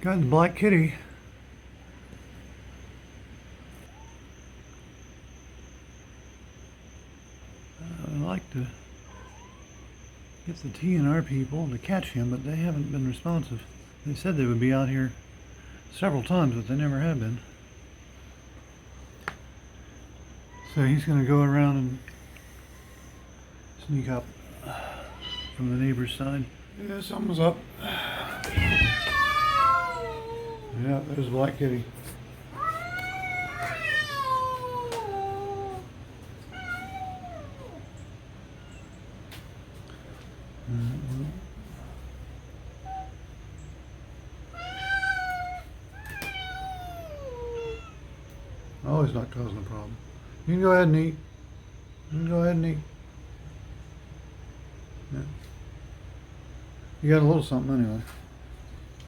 Got the black kitty. I'd like to get the TNR people to catch him, but they haven't been responsive. They said they would be out here several times, but they never have been. So he's going to go around and sneak up from the neighbor's side. Yeah, something's up. Yeah, there's a black kitty. Oh, he's not causing a problem. You can go ahead and eat. You can go ahead and eat. Yeah. You got a little something anyway.